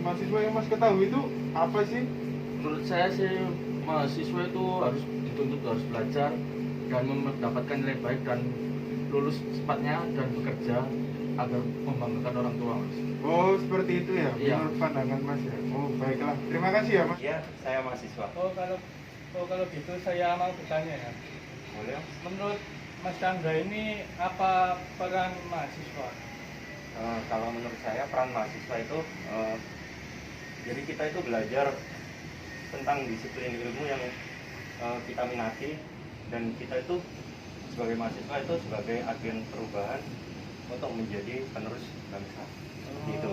mahasiswa yang Mas ketahui itu apa sih? Menurut saya sih mahasiswa itu harus dituntut harus belajar dan mendapatkan nilai baik dan lulus cepatnya dan bekerja agar membanggakan orang tua, Mas. Oh, seperti itu ya, Iya. menurut pandangan Mas ya. Oh, baiklah. Terima kasih ya, Mas. Ya, saya mahasiswa. Kalau gitu saya mau bertanya ya. Boleh? Menurut Mas Chandra ini apa peran mahasiswa? Kalau menurut saya peran mahasiswa itu jadi kita itu belajar tentang disiplin ilmu yang kita minati, dan kita itu sebagai mahasiswa itu sebagai agen perubahan untuk menjadi penerus bangsa. Gitu.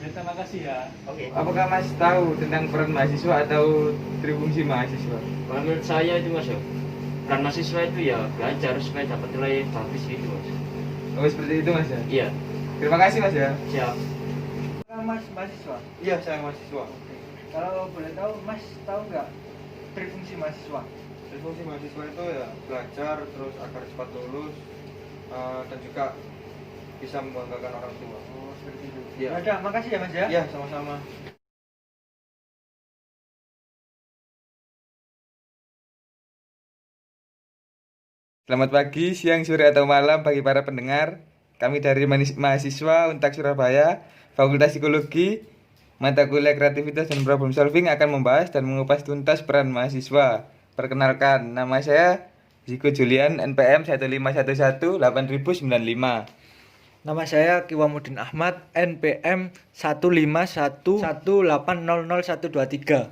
Ya, terima kasih ya. Oke. Apakah Mas tahu tentang peran mahasiswa atau trifungsi mahasiswa? Menurut saya itu, Mas, ya, peran mahasiswa itu ya belajar supaya dapat nilai bagus gitu, Mas. Oh, seperti itu Mas ya? Iya, Terima kasih Mas ya. siap. Mas mahasiswa. Iya, saya mahasiswa. Kalau boleh tahu, Mas tahu nggak trifungsi mahasiswa? Trifungsi mahasiswa itu ya belajar terus agar cepat lulus dan juga bisa membanggakan orang tua. Oh, seperti itu. Iya. Ya udah, makasih ya Mas ya. Iya, sama-sama. Selamat pagi, siang, sore, atau malam bagi para pendengar. Kami dari mahasiswa Untak Surabaya, Fakultas Psikologi, mata kuliah kreativitas dan problem solving akan membahas dan mengupas tuntas peran mahasiswa. Perkenalkan, nama saya Ziko Julian, NPM 1511895. Nama saya Kiwamudin Ahmad, NPM 15118000123.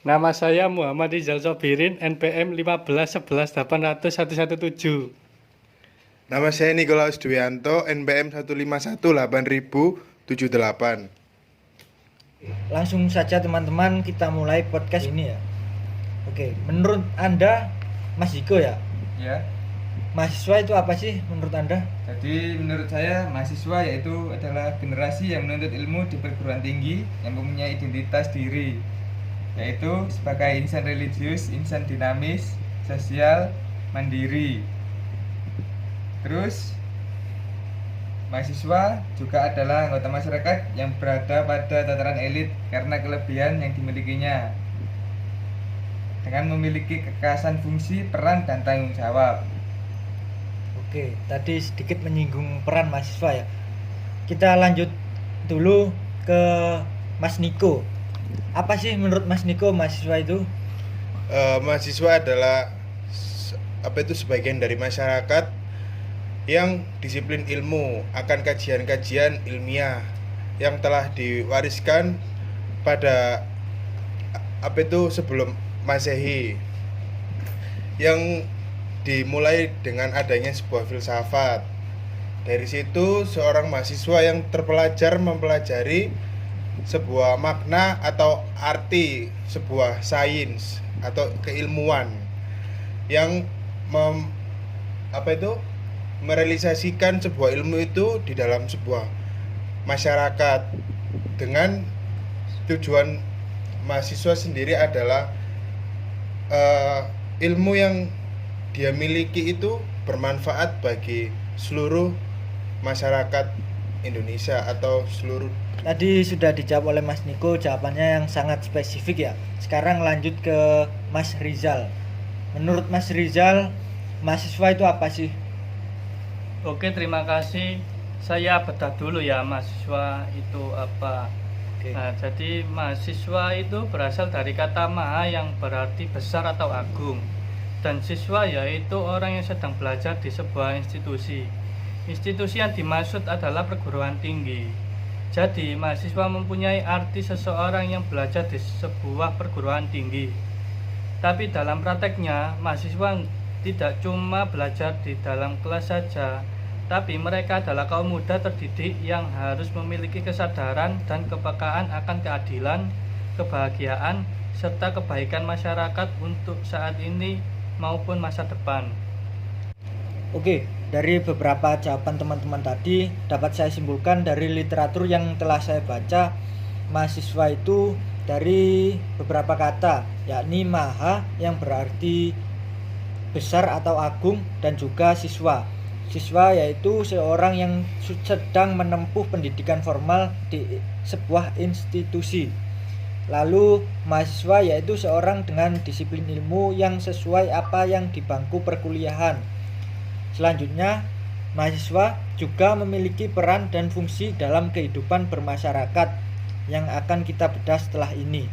Nama saya Muhammad Rizal Sobirin, NPM 15118001117. Nama saya Nikolaus Dwianto, NPM 1518078. Langsung saja teman-teman, kita mulai podcast ini ya. Oke, menurut Anda, Mas Ziko ya, Ya, mahasiswa itu apa sih menurut Anda? jadi menurut saya mahasiswa yaitu adalah generasi yang menuntut ilmu di perguruan tinggi yang mempunyai identitas diri, yaitu sebagai insan religius, insan dinamis, sosial, mandiri. Terus mahasiswa juga adalah anggota masyarakat yang berada pada tataran elit karena kelebihan yang dimilikinya, dengan memiliki kekhasan fungsi, peran, dan tanggung jawab. Oke, tadi sedikit menyinggung peran mahasiswa ya. Kita lanjut dulu ke Mas Niko. Apa sih menurut Mas Niko mahasiswa itu? Mahasiswa adalah sebagian dari masyarakat yang disiplin ilmu akan kajian-kajian ilmiah yang telah diwariskan pada sebelum Masehi, yang dimulai dengan adanya sebuah filsafat. Dari situ seorang mahasiswa yang terpelajar mempelajari sebuah makna atau arti sebuah sains atau keilmuan yang merealisasikan sebuah ilmu itu di dalam sebuah masyarakat, dengan tujuan mahasiswa sendiri adalah ilmu yang dia miliki itu bermanfaat bagi seluruh masyarakat Indonesia atau seluruh. Tadi sudah dijawab oleh Mas Niko, jawabannya yang sangat spesifik ya. Sekarang lanjut ke Mas Rizal. Menurut Mas Rizal, mahasiswa itu apa sih? Oke, terima kasih. Saya bedah dulu ya, mahasiswa itu apa. Oke. Nah, jadi mahasiswa itu berasal dari kata maha yang berarti besar atau agung. Dan siswa yaitu orang yang sedang belajar di sebuah institusi. Institusi yang dimaksud adalah perguruan tinggi. Jadi, mahasiswa mempunyai arti seseorang yang belajar di sebuah perguruan tinggi. Tapi dalam prakteknya, mahasiswa tidak cuma belajar di dalam kelas saja, tapi mereka adalah kaum muda terdidik yang harus memiliki kesadaran dan kepekaan akan keadilan, kebahagiaan, serta kebaikan masyarakat untuk saat ini maupun masa depan. Oke, dari beberapa jawaban teman-teman tadi dapat saya simpulkan dari literatur yang telah saya baca, mahasiswa itu dari beberapa kata, yakni maha yang berarti besar atau agung, dan juga siswa Siswa yaitu seorang yang sedang menempuh pendidikan formal di sebuah institusi. Lalu mahasiswa yaitu seorang dengan disiplin ilmu yang sesuai apa yang di bangku perkuliahan. Selanjutnya, mahasiswa juga memiliki peran dan fungsi dalam kehidupan bermasyarakat yang akan kita bedah setelah ini.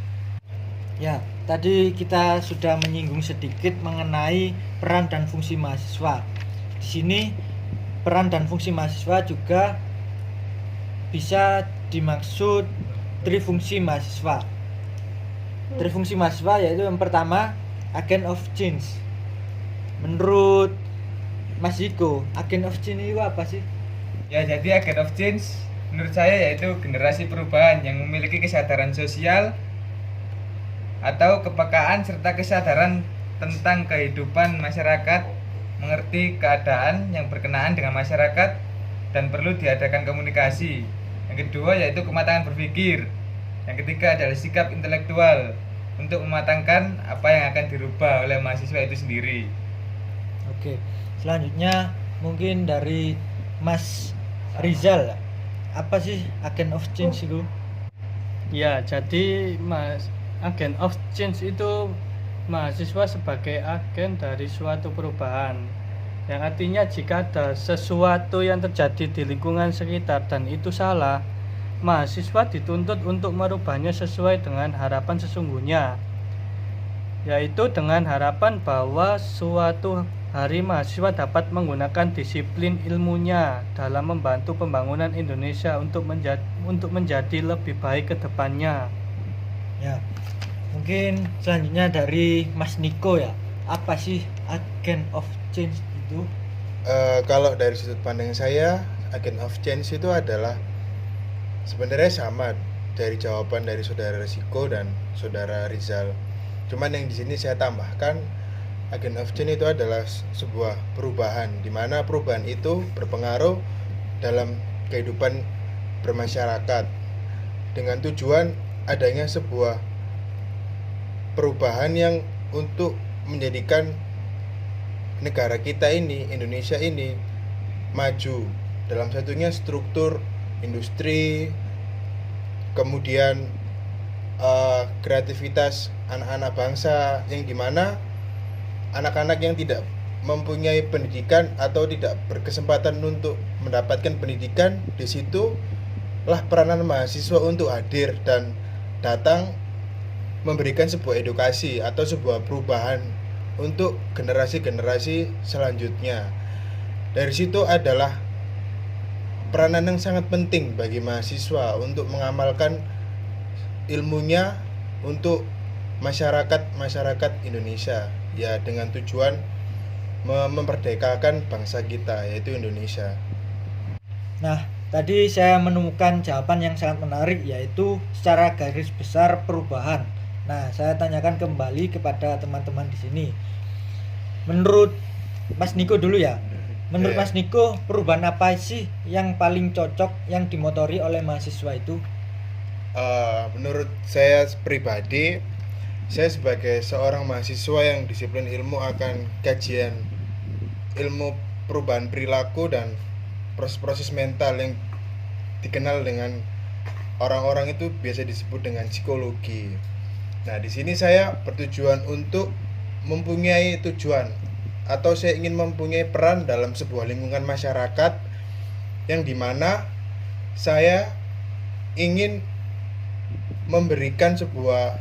Ya, tadi kita sudah menyinggung sedikit mengenai peran dan fungsi mahasiswa. Di sini peran dan fungsi mahasiswa juga bisa dimaksud trifungsi mahasiswa. Trifungsi mahasiswa yaitu yang pertama, agent of change. Menurut Mas Ziko, agent of change itu apa sih? Ya, jadi agent of change menurut saya yaitu generasi perubahan yang memiliki kesadaran sosial atau kepekaan serta kesadaran tentang kehidupan masyarakat, mengerti keadaan yang berkenaan dengan masyarakat dan perlu diadakan komunikasi. Yang kedua yaitu kematangan berpikir. Yang ketiga adalah sikap intelektual untuk mematangkan apa yang akan dirubah oleh mahasiswa itu sendiri. Oke, selanjutnya mungkin dari Mas Rizal, apa sih agent of change itu? Ya, jadi agen of change itu mahasiswa sebagai agen dari suatu perubahan, yang artinya jika ada sesuatu yang terjadi di lingkungan sekitar dan itu salah, mahasiswa dituntut untuk merubahnya sesuai dengan harapan sesungguhnya, yaitu dengan harapan bahwa suatu hari mahasiswa dapat menggunakan disiplin ilmunya dalam membantu pembangunan Indonesia untuk menjadi lebih baik ke depannya. Ya, mungkin selanjutnya dari Mas Niko ya, apa sih agent of change itu? Kalau dari sudut pandang saya, agent of change itu adalah sebenarnya sama dari jawaban dari saudara Risiko dan saudara Rizal. Cuman yang di sini saya tambahkan, agent of change itu adalah sebuah perubahan, di mana perubahan itu berpengaruh dalam kehidupan bermasyarakat dengan tujuan adanya sebuah perubahan yang untuk menjadikan negara kita ini, Indonesia ini, maju. Dalam satunya struktur industri, kemudian kreativitas anak-anak bangsa, yang dimana anak-anak yang tidak mempunyai pendidikan atau tidak berkesempatan untuk mendapatkan pendidikan, di situ lah peranan mahasiswa untuk hadir dan datang memberikan sebuah edukasi atau sebuah perubahan untuk generasi-generasi selanjutnya. Dari situ adalah peranan yang sangat penting bagi mahasiswa untuk mengamalkan ilmunya untuk masyarakat Indonesia, ya, dengan tujuan memerdekakan bangsa kita, yaitu Indonesia. Nah, tadi saya menemukan jawaban yang sangat menarik, yaitu secara garis besar perubahan. Nah, saya tanyakan kembali kepada teman-teman di sini. Menurut Mas Niko dulu ya. Menurut Mas Niko, perubahan apa sih yang paling cocok yang dimotori oleh mahasiswa itu? Menurut saya pribadi, saya sebagai seorang mahasiswa yang disiplin ilmu akan kajian ilmu perubahan perilaku dan proses-proses mental yang dikenal dengan orang-orang itu biasa disebut dengan psikologi. Nah, di sini saya bertujuan untuk mempunyai tujuan atau saya ingin mempunyai peran dalam sebuah lingkungan masyarakat yang dimana saya ingin memberikan sebuah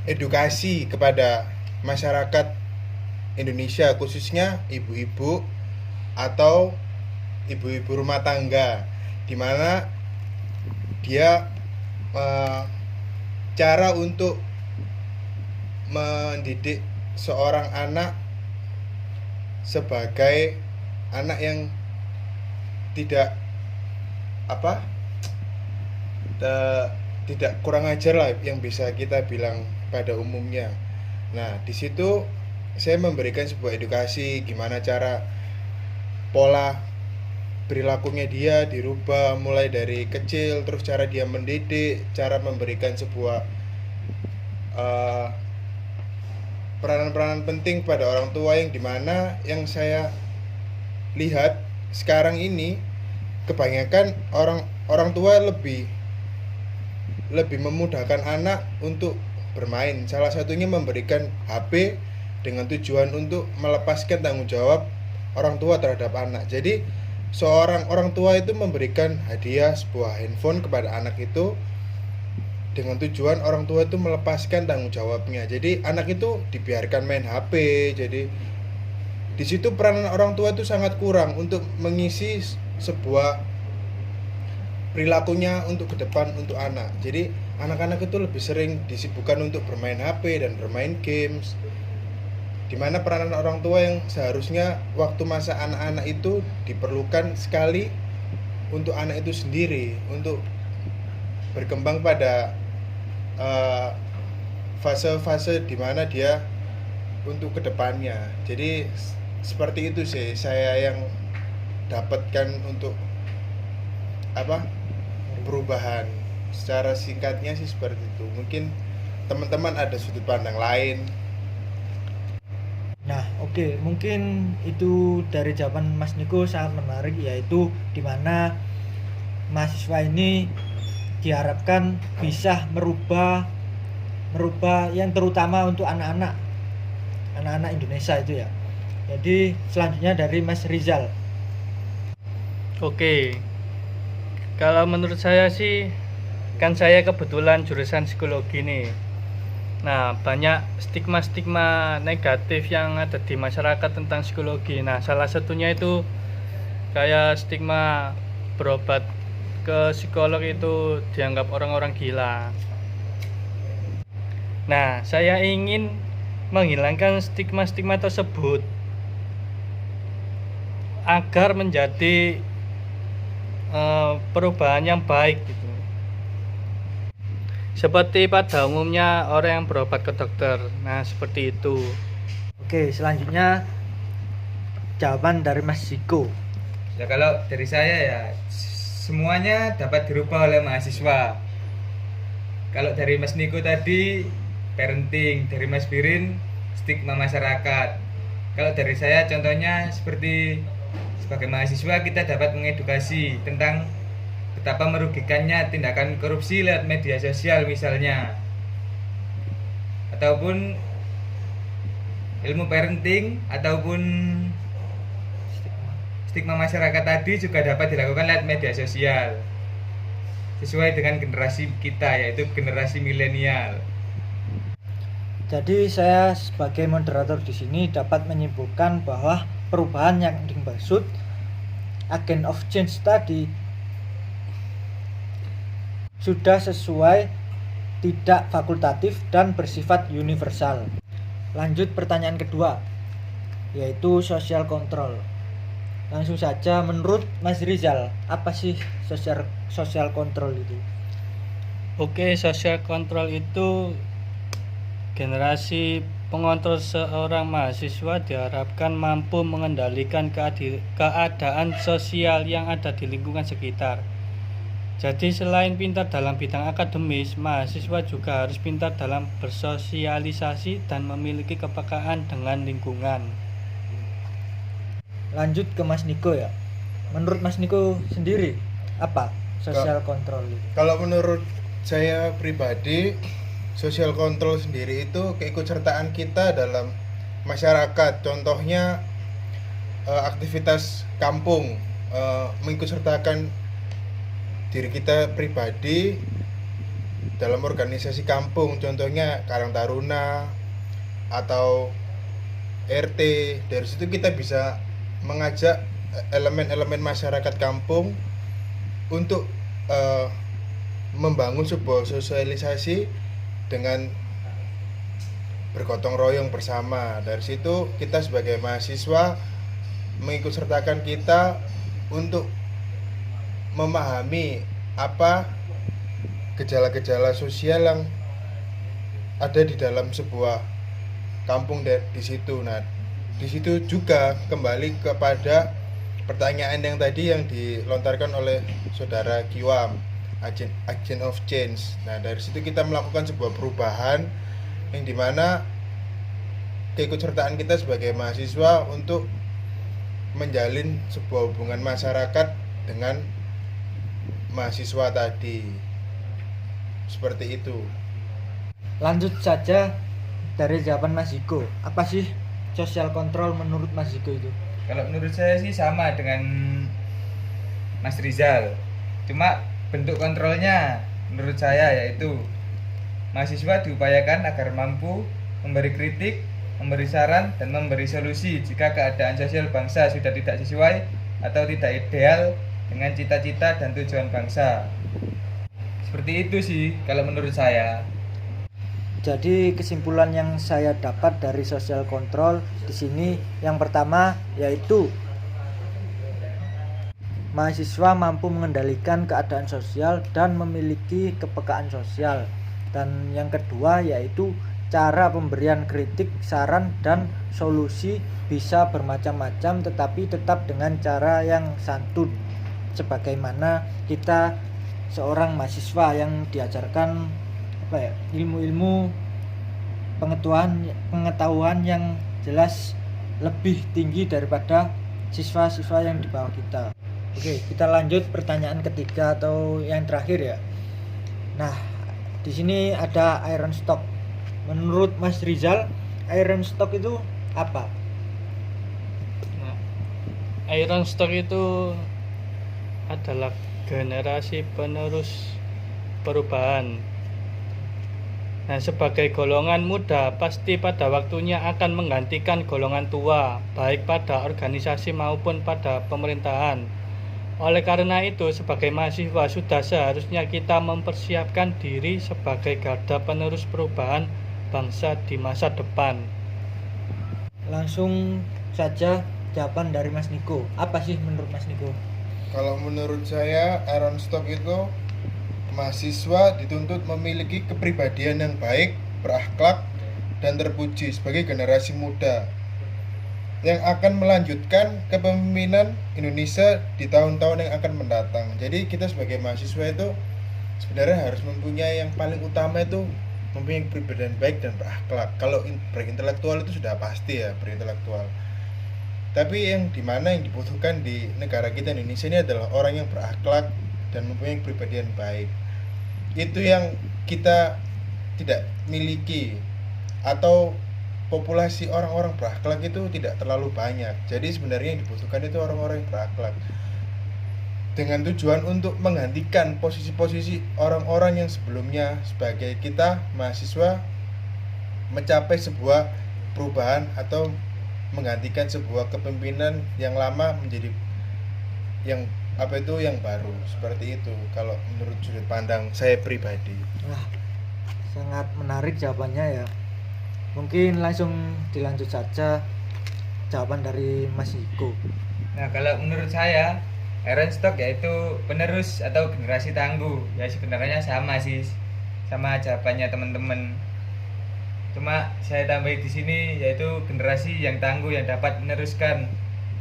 edukasi kepada masyarakat Indonesia, khususnya ibu-ibu atau ibu-ibu rumah tangga, di mana dia cara untuk mendidik seorang anak sebagai anak yang tidak tidak kurang ajar lah, yang bisa kita bilang pada umumnya. Nah, di situ saya memberikan sebuah edukasi gimana cara pola perilakunya dia dirubah mulai dari kecil, terus cara dia mendidik, cara memberikan sebuah peranan-peranan penting pada orang tua, yang dimana yang saya lihat sekarang ini kebanyakan orang tua lebih memudahkan anak untuk bermain. Salah satunya memberikan HP dengan tujuan untuk melepaskan tanggung jawab orang tua terhadap anak. Jadi seorang orang tua itu memberikan hadiah sebuah handphone kepada anak itu dengan tujuan orang tua itu melepaskan tanggung jawabnya. Jadi anak itu dibiarkan main HP. Jadi di situ peranan orang tua itu sangat kurang untuk mengisi sebuah perilakunya untuk ke depan untuk anak. Jadi anak-anak itu lebih sering disibukkan untuk bermain HP dan bermain games, dimana peranan orang tua yang seharusnya waktu masa anak-anak itu diperlukan sekali untuk anak itu sendiri, untuk berkembang pada fase-fase dimana dia untuk kedepannya. Jadi seperti itu sih saya yang dapatkan untuk perubahan. Secara singkatnya sih seperti itu. Mungkin teman-teman ada sudut pandang lain. Nah, oke, mungkin itu dari jawaban Mas Niko sangat menarik, yaitu di mana mahasiswa ini diharapkan bisa merubah yang terutama untuk anak-anak Indonesia itu ya. Jadi selanjutnya dari Mas Rizal. Oke, kalau menurut saya sih, kan saya kebetulan jurusan psikologi nih. Nah, banyak stigma-stigma negatif yang ada di masyarakat tentang psikologi. Nah, salah satunya itu kayak stigma berobat ke psikolog itu dianggap orang-orang gila. Nah, saya ingin menghilangkan stigma-stigma tersebut agar menjadi perubahan yang baik gitu. Seperti pada umumnya orang yang berobat ke dokter. Nah, seperti itu. Oke, selanjutnya jawaban dari Mas Ziko. Ya, kalau dari saya ya semuanya dapat dirubah oleh mahasiswa. Kalau dari Mas Niko tadi parenting, dari Mas Birin stigma masyarakat. Kalau dari saya contohnya seperti sebagai mahasiswa kita dapat mengedukasi tentang betapa merugikannya tindakan korupsi lewat media sosial misalnya, ataupun ilmu parenting ataupun stigma masyarakat tadi juga dapat dilakukan lewat media sosial sesuai dengan generasi kita, yaitu generasi milenial. Jadi saya sebagai moderator di sini dapat menyimpulkan bahwa perubahan yang dimaksud agent of change tadi sudah sesuai, tidak fakultatif dan bersifat universal. Lanjut pertanyaan kedua, yaitu social control. Langsung saja, menurut Mas Rizal, apa sih social control itu? Oke, social control itu generasi pengontrol seorang mahasiswa diharapkan mampu mengendalikan keadaan sosial yang ada di lingkungan sekitar. Jadi selain pintar dalam bidang akademis, mahasiswa juga harus pintar dalam bersosialisasi dan memiliki kepekaan dengan lingkungan. Lanjut ke Mas Niko ya. Menurut Mas Niko sendiri, apa social control itu? Kalau menurut saya pribadi, social control sendiri itu keikutsertaan kita dalam masyarakat. Contohnya aktivitas kampung, mengikutsertakan diri kita pribadi dalam organisasi kampung. Contohnya Karang Taruna atau RT. Dari situ kita bisa mengajak elemen-elemen masyarakat kampung untuk membangun sebuah sosialisasi dengan bergotong royong bersama. Dari situ kita sebagai mahasiswa mengikutsertakan kita untuk memahami apa gejala-gejala sosial yang ada di dalam sebuah kampung di situ. Nah, di situ juga kembali kepada pertanyaan yang tadi yang dilontarkan oleh saudara Kiwam, agent of change. Nah, dari situ kita melakukan sebuah perubahan yang dimana keikutsertaan kita sebagai mahasiswa untuk menjalin sebuah hubungan masyarakat dengan mahasiswa tadi. Seperti itu. Lanjut saja dari jawaban Mas Ziko. Apa sih social control menurut Mas Ziko itu? Kalau menurut saya sih sama dengan Mas Rizal. Cuma bentuk kontrolnya menurut saya yaitu mahasiswa diupayakan agar mampu memberi kritik, memberi saran, dan memberi solusi jika keadaan sosial bangsa sudah tidak sesuai atau tidak ideal dengan cita-cita dan tujuan bangsa. Seperti itu sih kalau menurut saya. Jadi kesimpulan yang saya dapat dari social control di sini yang pertama yaitu mahasiswa mampu mengendalikan keadaan sosial dan memiliki kepekaan sosial. Dan yang kedua yaitu cara pemberian kritik, saran, dan solusi bisa bermacam-macam tetapi tetap dengan cara yang santun. Sebagaimana kita seorang mahasiswa yang diajarkan ilmu-ilmu pengetahuan yang jelas lebih tinggi daripada siswa-siswa yang di bawah kita. Oke, kita lanjut pertanyaan ketiga atau yang terakhir ya. Nah, di sini ada iron stock. Menurut Mas Rizal, iron stock itu apa? Nah, iron stock itu adalah generasi penerus perubahan. Nah, sebagai golongan muda pasti pada waktunya akan menggantikan golongan tua, baik pada organisasi maupun pada pemerintahan. Oleh karena itu, sebagai mahasiswa sudah seharusnya kita mempersiapkan diri sebagai garda penerus perubahan bangsa di masa depan. Langsung saja jawaban dari Mas Niko. Apa sih menurut Mas Niko? Kalau menurut saya, iron stock itu mahasiswa dituntut memiliki kepribadian yang baik, berakhlak, dan terpuji sebagai generasi muda yang akan melanjutkan kepemimpinan Indonesia di tahun-tahun yang akan mendatang. Jadi kita sebagai mahasiswa itu sebenarnya harus mempunyai yang paling utama itu mempunyai kepribadian baik dan berakhlak. Kalau berintelektual itu sudah pasti ya, berintelektual. Tapi yang dimana yang dibutuhkan di negara kita Indonesia ini adalah orang yang berakhlak dan mempunyai kepribadian baik. Itu yang kita tidak miliki, atau populasi orang-orang berakhlak itu tidak terlalu banyak. Jadi sebenarnya yang dibutuhkan itu orang-orang yang berakhlak dengan tujuan untuk menggantikan posisi-posisi orang-orang yang sebelumnya sebagai kita mahasiswa mencapai sebuah perubahan atau menggantikan sebuah kepemimpinan yang lama menjadi yang baru. Seperti itu kalau menurut sudut pandang saya pribadi. Wah, sangat menarik jawabannya ya. Mungkin langsung dilanjut saja jawaban dari Mas Iko. Nah, kalau menurut saya iron stock yaitu penerus atau generasi tangguh. Ya sebenarnya sama sih, sama jawabannya teman-teman. Cuma saya tambahin di sini yaitu generasi yang tangguh yang dapat meneruskan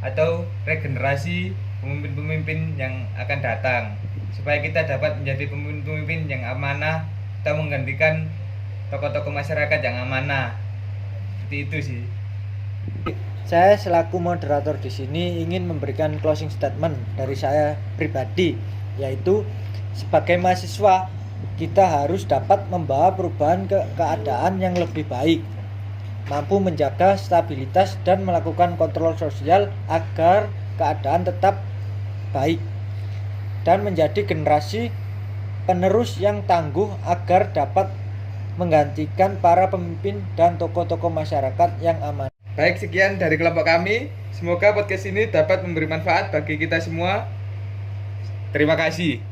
atau regenerasi pemimpin-pemimpin yang akan datang, supaya kita dapat menjadi pemimpin-pemimpin yang amanah atau menggantikan tokoh-tokoh masyarakat yang amanah. Seperti itu sih. Saya selaku moderator di sini ingin memberikan closing statement dari saya pribadi, yaitu sebagai mahasiswa kita harus dapat membawa perubahan ke keadaan yang lebih baik, mampu menjaga stabilitas dan melakukan kontrol sosial agar keadaan tetap baik, dan menjadi generasi penerus yang tangguh agar dapat menggantikan para pemimpin dan tokoh-tokoh masyarakat yang aman. Baik, sekian dari kelompok kami. Semoga podcast ini dapat memberi manfaat bagi kita semua. Terima kasih.